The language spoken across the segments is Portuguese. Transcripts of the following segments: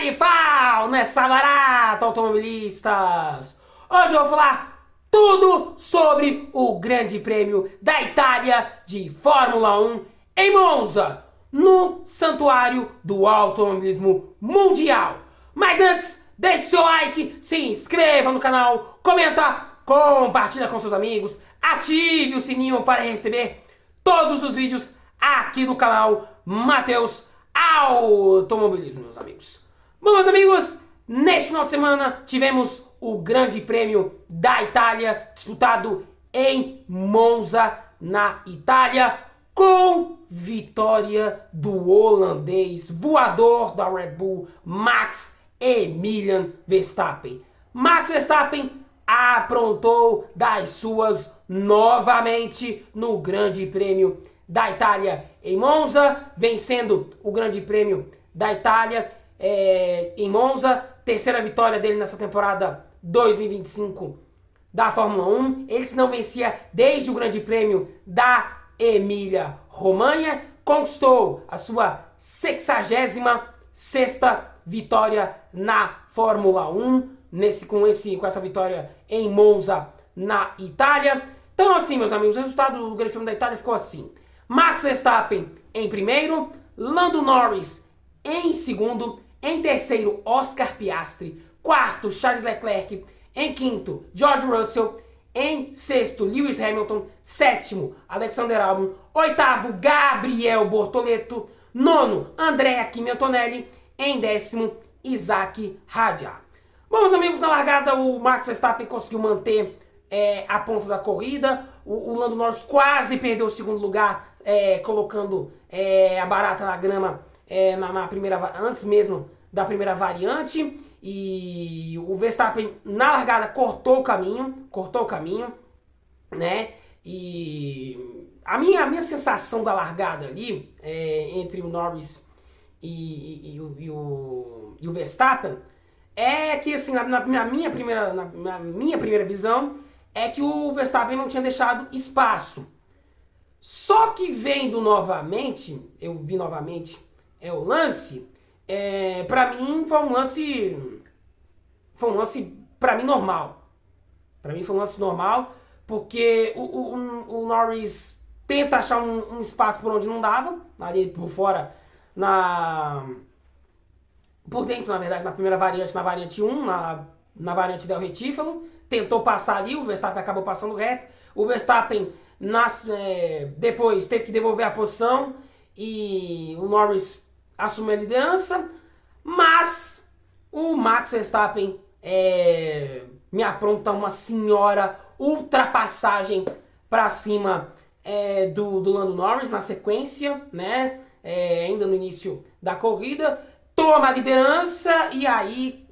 de pau nessa barata, automobilistas! Hoje eu vou falar tudo sobre o Grande Prêmio da Itália de Fórmula 1 em Monza, no Santuário do Automobilismo Mundial. Mas antes, deixe seu like, se inscreva no canal, comenta, compartilha com seus amigos, ative o sininho para receber todos os vídeos aqui do canal Matheus Automobilismo, meus amigos. Bom, meus amigos, neste final de semana tivemos o Grande Prêmio da Itália disputado em Monza, na Itália, com vitória do holandês voador da Red Bull, Max Emilian Verstappen. Max Verstappen aprontou das suas novamente no Grande Prêmio da Itália em Monza, vencendo o Grande Prêmio da Itália em Monza, terceira vitória dele nessa temporada 2025 da Fórmula 1. Ele que não vencia desde o Grande Prêmio da Emília-Romanha, conquistou a sua 66ª vitória na Fórmula 1, com essa vitória em Monza, na Itália. Então, assim, meus amigos, o resultado do Grande Prêmio da Itália ficou assim: Max Verstappen em primeiro, Lando Norris em segundo, em terceiro, Oscar Piastri, quarto, Charles Leclerc, em quinto, George Russell, em sexto, Lewis Hamilton, sétimo, Alexander Albon, oitavo, Gabriel Bortoleto, nono, Andrea Kimi Antonelli, em décimo, Isaac Hadjar. Bom, meus amigos, na largada o Max Verstappen conseguiu manter a ponta da corrida. O Lando Norris quase perdeu o segundo lugar, colocando a barata na grama antes mesmo da primeira variante. E o Verstappen na largada cortou o caminho, né? E a minha sensação da largada ali, entre o Norris e o Verstappen, é que, assim, na minha primeira visão, é que o Verstappen não tinha deixado espaço. Só que vendo novamente, eu vi novamente o lance, pra mim foi um lance pra mim normal. Pra mim foi um lance normal, porque o Norris tenta achar um espaço por onde não dava, ali por fora, por dentro, na verdade, na primeira variante, na variante 1, na variante Del Retífalo, tentou passar ali, o Verstappen acabou passando reto. O Verstappen depois teve que devolver a posição e o Norris assumiu a liderança, mas o Max Verstappen me apronta uma senhora ultrapassagem para cima do Lando Norris na sequência, né? Ainda no início da corrida, toma a liderança e aí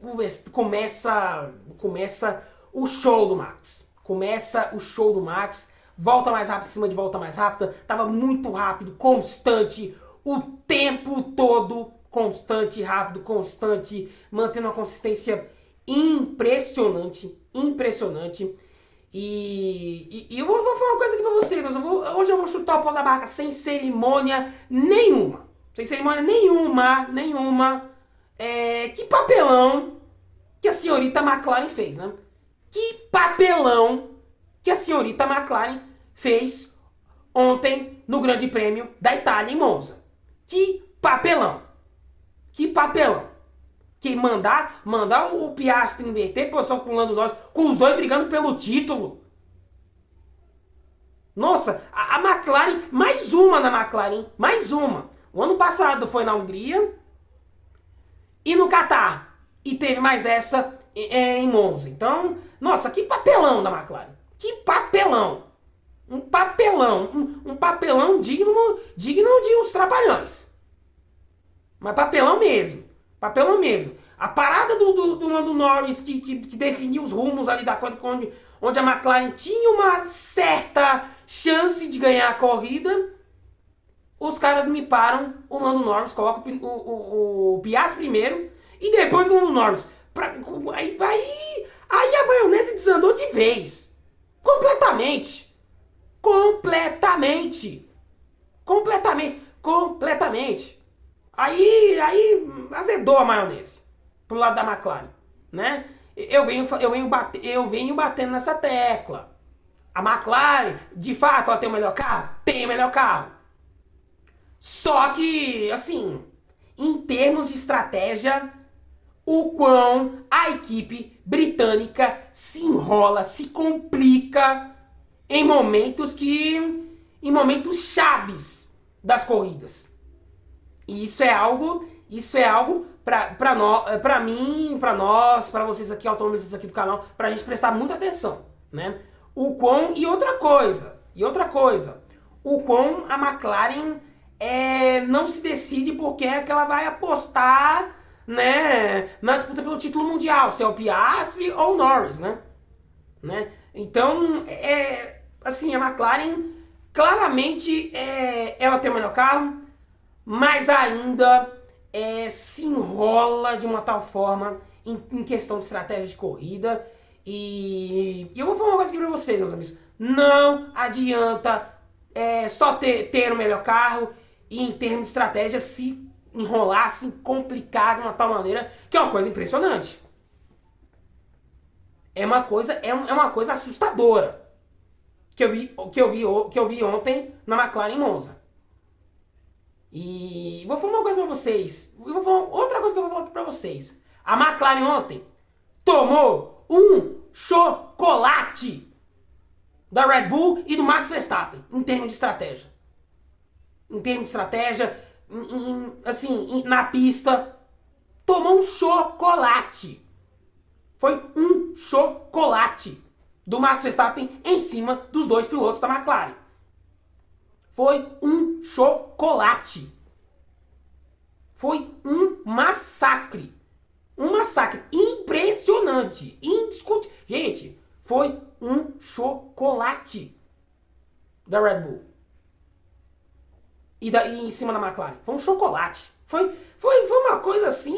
começa o show do Max. Volta mais rápido, em cima de volta mais rápida. Tava muito rápido, constante, o tempo todo. Constante, rápido, constante. Mantendo uma consistência impressionante. E eu vou falar uma coisa aqui pra vocês. Hoje eu vou chutar o pau da barca sem cerimônia nenhuma. Que papelão que a senhorita McLaren fez, né? Que papelão que a senhorita McLaren fez ontem no Grande Prêmio da Itália em Monza. Que papelão. Que mandar o Piastri inverter posição com o Lando Norris, com os dois brigando pelo título. Nossa, a McLaren, mais uma na McLaren, hein? Mais uma. O ano passado foi na Hungria e no Catar. E teve mais essa em Monza. Então, nossa, que papelão da McLaren. Que papelão. Um papelão digno de uns trapalhões. Mas papelão mesmo. A parada do Lando Norris que definiu os rumos ali da coisa, onde a McLaren tinha uma certa chance de ganhar a corrida. Os caras me param o Lando Norris, colocam o Piastri primeiro e depois o Lando Norris. Aí a maionese desandou de vez. Completamente. Aí azedou a maionese. pro lado da McLaren, né? Eu venho batendo nessa tecla. A McLaren, de fato, ela tem o melhor carro? Tem o melhor carro. Só que, assim, em termos de estratégia, o quão a equipe britânica se enrola, se complica em momentos chaves das corridas. E isso é algo pra mim, pra nós, pra vocês aqui, automobilistas aqui do canal, pra gente prestar muita atenção, né? E outra coisa, o quão a McLaren não se decide por quem é que ela vai apostar, né, na disputa pelo título mundial, se é o Piastri ou o Norris, né? Então, assim, a McLaren, claramente, ela tem o melhor carro, mas ainda se enrola de uma tal forma em questão de estratégia de corrida. E eu vou falar uma coisa aqui pra vocês, meus amigos. Não adianta só ter o melhor carro e, em termos de estratégia, se enrolar, se complicar de uma tal maneira, que é uma coisa impressionante. É uma coisa assustadora que eu vi ontem na McLaren Monza. E vou falar uma coisa pra vocês. Outra coisa que eu vou falar aqui pra vocês. A McLaren ontem tomou um chocolate da Red Bull e do Max Verstappen em termos de estratégia. Assim, na pista, tomou um chocolate. Foi um chocolate do Max Verstappen em cima dos dois pilotos da McLaren. Foi um chocolate. Foi um massacre. Um massacre impressionante, indiscutível. Gente, foi um chocolate da Red Bull. E em cima da McLaren. Foi um chocolate. Foi uma coisa assim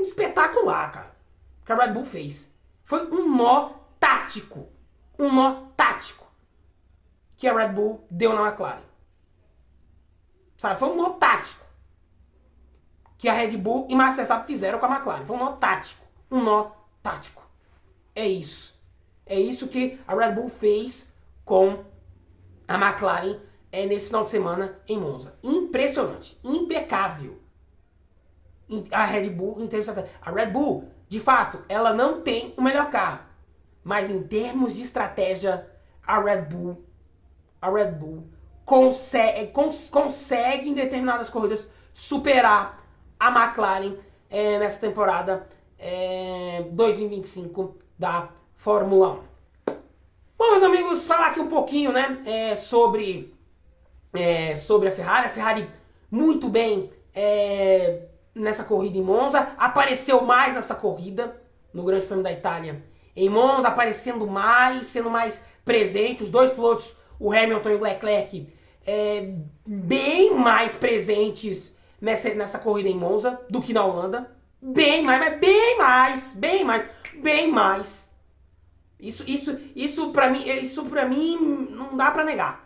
espetacular, cara. Que a Red Bull fez. Foi um nó tático. Um nó tático que a Red Bull deu na McLaren. Sabe? Foi um nó tático que a Red Bull e Max Verstappen fizeram com a McLaren. Foi um nó tático. Um nó tático. É isso. É isso que a Red Bull fez com a McLaren nesse final de semana em Monza. Impressionante. Impecável. A Red Bull, em termos de estratégia. A Red Bull, de fato, ela não tem o melhor carro. Mas em termos de estratégia, a Red Bull consegue em determinadas corridas superar a McLaren nessa temporada 2025 da Fórmula 1. Bom, meus amigos, falar aqui um pouquinho, né, sobre a Ferrari. A Ferrari muito bem nessa corrida em Monza, apareceu mais nessa corrida no Grande Prêmio da Itália em Monza, aparecendo mais, sendo mais presente. Os dois pilotos, o Hamilton e o Leclerc, bem mais presentes nessa corrida em Monza do que na Holanda. Bem mais. Isso pra mim não dá pra negar.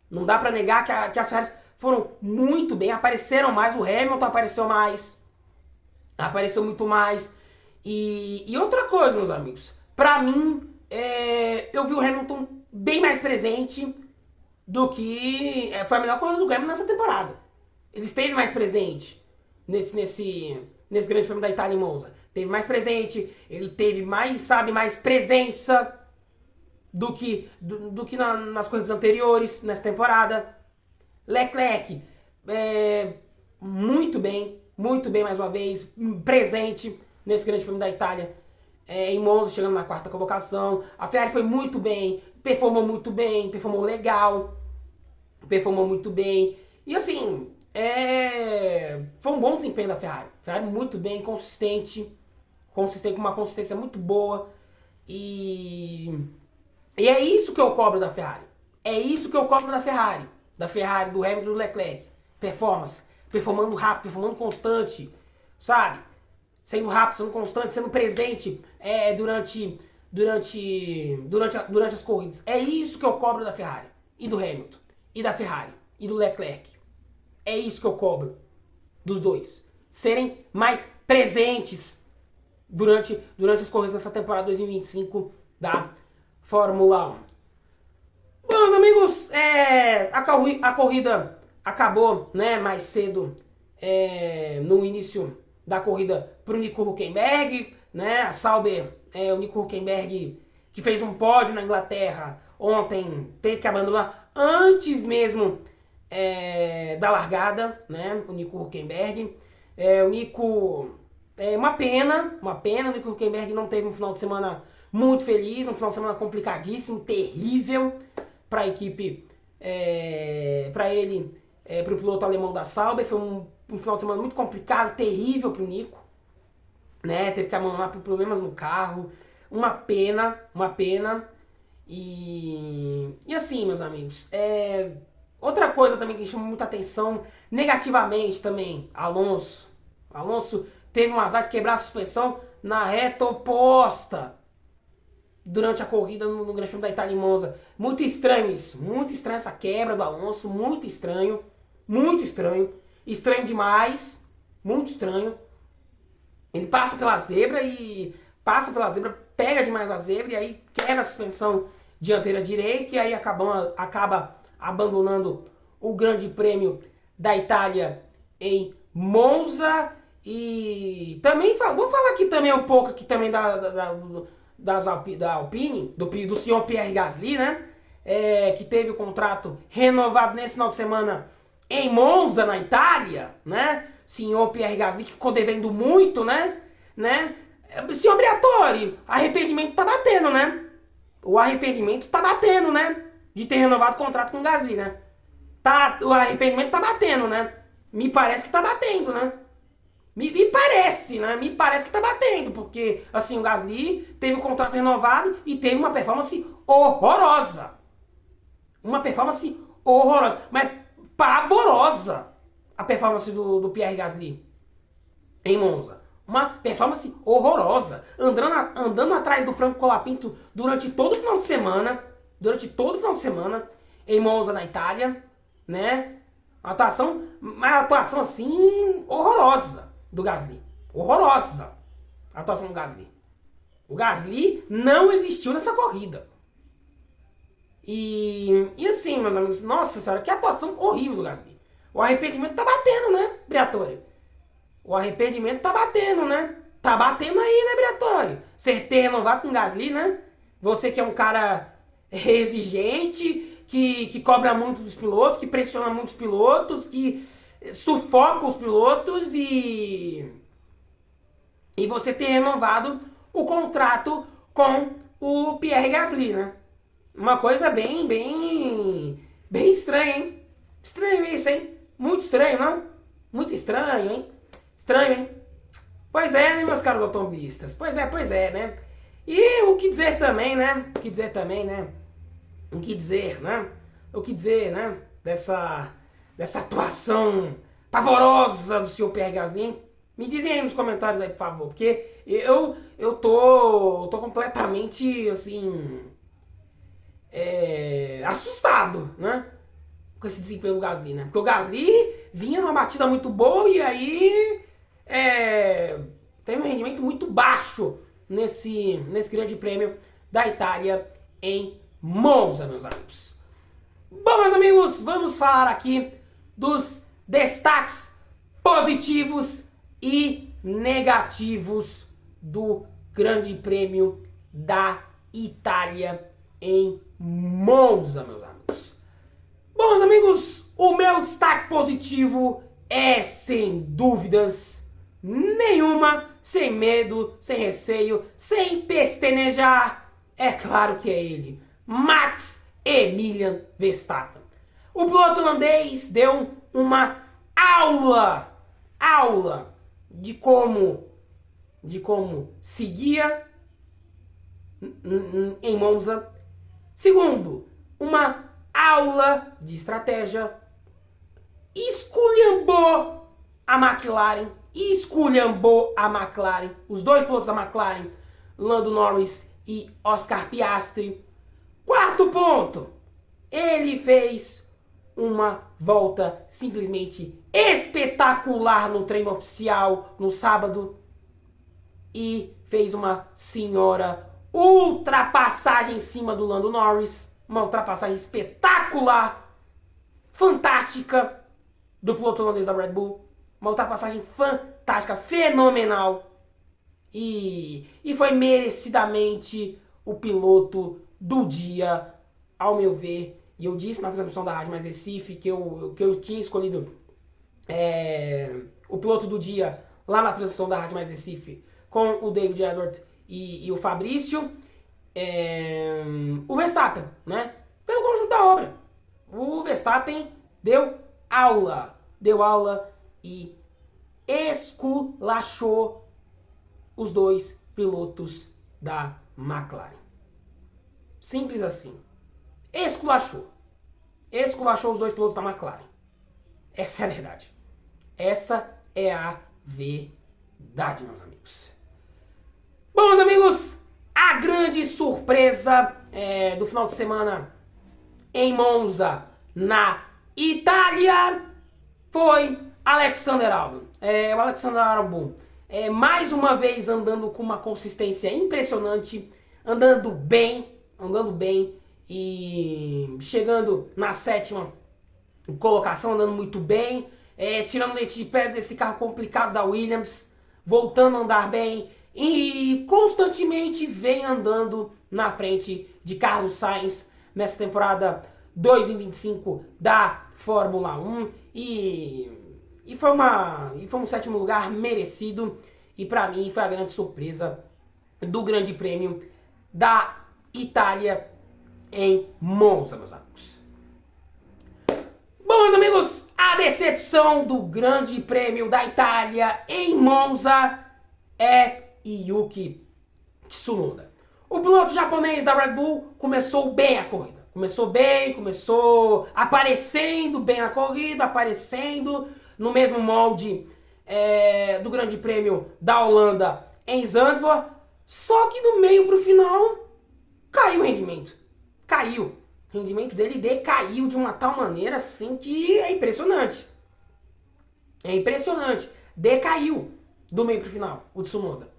Não dá pra negar que as Ferraris foram muito bem, apareceram mais, o Hamilton apareceu muito mais. E outra coisa, meus amigos, pra mim, eu vi o Hamilton bem mais presente do que... foi a melhor corrida do Hamilton nessa temporada. Ele esteve mais presente nesse Grande Prêmio da Itália em Monza. Teve mais presente, ele teve mais presença do que nas corridas anteriores, nessa temporada. Leclerc, muito bem mais uma vez, presente nesse Grande Prêmio da Itália em Monza, chegando na 4ª colocação. A Ferrari foi muito bem, performou legal, performou muito bem. E assim, foi um bom desempenho da Ferrari. Ferrari muito bem, consistente, com uma consistência muito boa. E é isso que eu cobro da Ferrari. Da Ferrari, do Hamilton e do Leclerc. Performance. Performando rápido, performando constante. Sabe? Sendo rápido, sendo constante, sendo presente durante as corridas. É isso que eu cobro da Ferrari. E do Hamilton. E da Ferrari. E do Leclerc. É isso que eu cobro dos dois. Serem mais presentes durante as corridas dessa temporada 2025 da Fórmula 1. Bom, meus amigos, a corrida acabou, né, mais cedo, no início da corrida para o Nico Hülkenberg, né, a Sauber, o Nico Hülkenberg, que fez um pódio na Inglaterra ontem, teve que abandonar antes mesmo da largada, né, o Nico Hülkenberg. O Nico, uma pena, o Nico Hülkenberg não teve um final de semana muito feliz, um final de semana complicadíssimo, terrível para a equipe, para ele, para o piloto alemão da Sauber. Foi um final de semana muito complicado, terrível para o Nico, né? Teve que abandonar por problemas no carro, uma pena. E assim, meus amigos, outra coisa também que chama muita atenção, negativamente também, Alonso teve um azar de quebrar a suspensão na reta oposta durante a corrida no Grande Prêmio da Itália em Monza. Muito estranho isso. Muito estranho essa quebra do Alonso. Muito estranho. Estranho demais. Muito estranho. Ele passa pela zebra, pega demais a zebra e aí quebra a suspensão dianteira direita e aí acaba abandonando o Grande Prêmio da Itália em Monza. E também vou falar aqui também um pouco aqui também da Alpine, do senhor Pierre Gasly, né? Que teve o contrato renovado nesse final de semana em Monza, na Itália, né? Senhor Pierre Gasly, que ficou devendo muito, né? Senhor Briatore, arrependimento tá batendo, né? O arrependimento tá batendo, né? De ter renovado o contrato com o Gasly, né? O arrependimento tá batendo, né? Me parece que tá batendo, né? Me parece, né? Me parece que tá batendo, porque, assim, o Gasly teve o contrato renovado e teve uma performance horrorosa. Mas pavorosa a performance do Pierre Gasly em Monza. Uma performance horrorosa. Andando atrás do Franco Colapinto durante todo o final de semana. Em Monza, na Itália, né? Uma atuação assim, horrorosa do Gasly. Horrorosa a atuação do Gasly. O Gasly não existiu nessa corrida. E assim, meus amigos, nossa senhora, que atuação horrível do Gasly. O arrependimento tá batendo, né, Briatore? O arrependimento tá batendo, né? Tá batendo aí, né, Briatore? Você ter renovado com o Gasly, né? Você que é um cara exigente, que cobra muito dos pilotos, que pressiona muito os pilotos, que sufoca os pilotos e você ter renovado o contrato com o Pierre Gasly, né? Uma coisa bem estranha, hein? Estranho isso, hein? Muito estranho, não? Muito estranho, hein? Estranho, hein? Pois é, né, meus caros automobilistas? Pois é, né? E o que dizer também, né? O que dizer, né? Dessa atuação pavorosa do senhor Pierre Gasly. Me dizem aí nos comentários aí, por favor, porque eu tô completamente, assim, assustado, né? Com esse desempenho do Gasly, né? Porque o Gasly vinha numa batida muito boa e aí teve um rendimento muito baixo nesse Grande Prêmio da Itália em Monza, meus amigos. Bom, meus amigos, vamos falar aqui dos destaques positivos e negativos do Grande Prêmio da Itália em Monza, meus amigos. Bom, meus amigos, o meu destaque positivo é, sem dúvidas nenhuma, sem medo, sem receio, sem pestanejar, é claro que é ele, Max Emilian Verstappen. O piloto holandês deu uma aula de como seguia em Monza. Segundo, uma aula de estratégia. Esculhambou a McLaren, os dois pilotos da McLaren, Lando Norris e Oscar Piastri. Quarto ponto, ele fez uma volta simplesmente espetacular no treino oficial no sábado e fez uma senhora ultrapassagem em cima do Lando Norris, uma ultrapassagem espetacular, fantástica do piloto holandês da Red Bull, uma ultrapassagem fantástica, fenomenal, e foi merecidamente o piloto do dia, ao meu ver. E eu disse na transmissão da Rádio Mais Recife que eu tinha escolhido o piloto do dia lá na transmissão da Rádio Mais Recife com o David Edward e o Fabrício. O Verstappen, né? Pelo conjunto da obra. O Verstappen deu aula e esculachou os dois pilotos da McLaren. Simples assim. Esculachou os dois pilotos da McLaren. Essa é a verdade. Essa é a verdade, meus amigos. Bom, meus amigos, a grande surpresa do final de semana em Monza, na Itália, foi Alexander Albon. O Alexander Albon, mais uma vez andando com uma consistência impressionante, andando bem, e chegando na 7ª colocação, andando muito bem, tirando leite de pedra desse carro complicado da Williams, voltando a andar bem e constantemente vem andando na frente de Carlos Sainz nessa temporada 2025 da Fórmula 1 e foi um 7º lugar merecido, e para mim foi a grande surpresa do Grande Prêmio da Itália em Monza, meus amigos. Bom, meus amigos, a decepção do Grande Prêmio da Itália em Monza é Yuki Tsunoda. O piloto japonês da Red Bull começou bem a corrida. Começou aparecendo bem a corrida, aparecendo no mesmo molde do Grande Prêmio da Holanda em Zandvoort. Só que do meio pro final caiu o rendimento. O rendimento dele decaiu de uma tal maneira assim que é impressionante. Decaiu do meio pro final, o Tsunoda.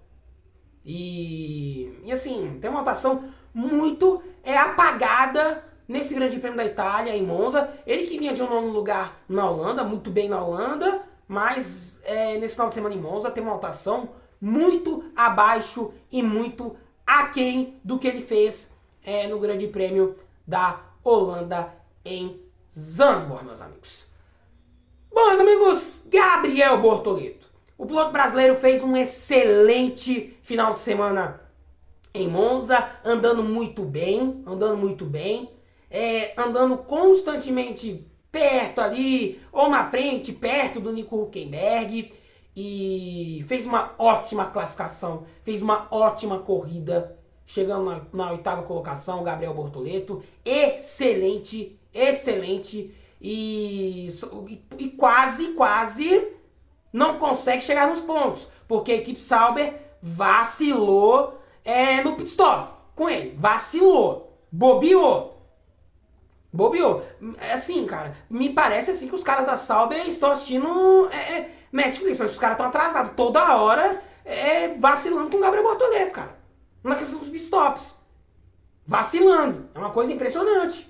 E assim, tem uma atuação muito apagada nesse Grande Prêmio da Itália, em Monza. Ele que vinha de um 9º lugar na Holanda, muito bem na Holanda, mas nesse final de semana em Monza tem uma atuação muito abaixo e muito aquém do que ele fez no Grande Prêmio da Holanda em Zandvoort, meus amigos. Bom, meus amigos, Gabriel Bortoleto. O piloto brasileiro fez um excelente final de semana em Monza, andando muito bem, andando constantemente perto ali, ou na frente, perto do Nico Hülkenberg, e fez uma ótima classificação, fez uma ótima corrida, chegando na 8ª colocação, Gabriel Bortoleto, excelente, e quase não consegue chegar nos pontos, porque a equipe Sauber vacilou no pit stop com ele, bobeou. Assim, cara, me parece assim que os caras da Sauber estão assistindo Netflix, mas os caras estão atrasados toda hora, vacilando com o Gabriel Bortoleto, cara, na questão dos pit stops. Vacilando, é uma coisa impressionante.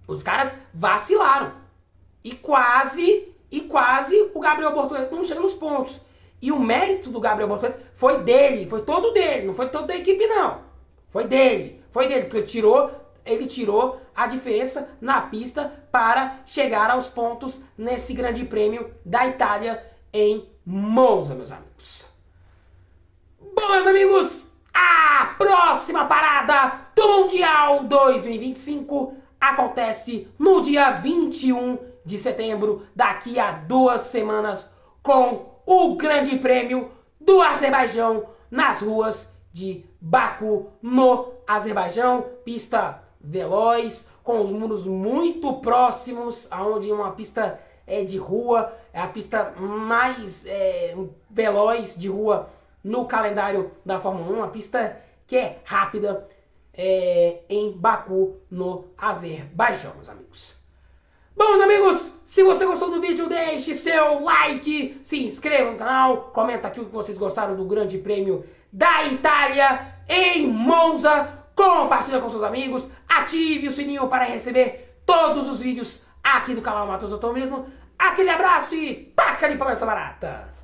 Os caras vacilaram. E quase o Gabriel Bortoleto não chega nos pontos. E o mérito do Gabriel Bortoleto foi dele, foi todo dele, não foi todo da equipe não. Foi dele, porque ele tirou a diferença na pista para chegar aos pontos nesse Grande Prêmio da Itália em Monza, meus amigos. Bom, meus amigos, a próxima parada do Mundial 2025 acontece no dia 21 de setembro, daqui a 2 semanas, com o Grande Prêmio do Azerbaijão nas ruas de Baku, no Azerbaijão. Pista veloz, com os muros muito próximos, onde uma pista de rua, é a pista mais veloz de rua no calendário da Fórmula 1, uma pista que é rápida, em Baku, no Azerbaijão, meus amigos. Bom, meus amigos, Se você gostou do vídeo, deixe seu like, se inscreva no canal, comenta aqui o que vocês gostaram do Grande Prêmio da Itália em Monza, compartilha com seus amigos, ative o sininho para receber todos os vídeos aqui do canal Matheus Automobilismo. Aquele abraço e taca ali pra essa barata!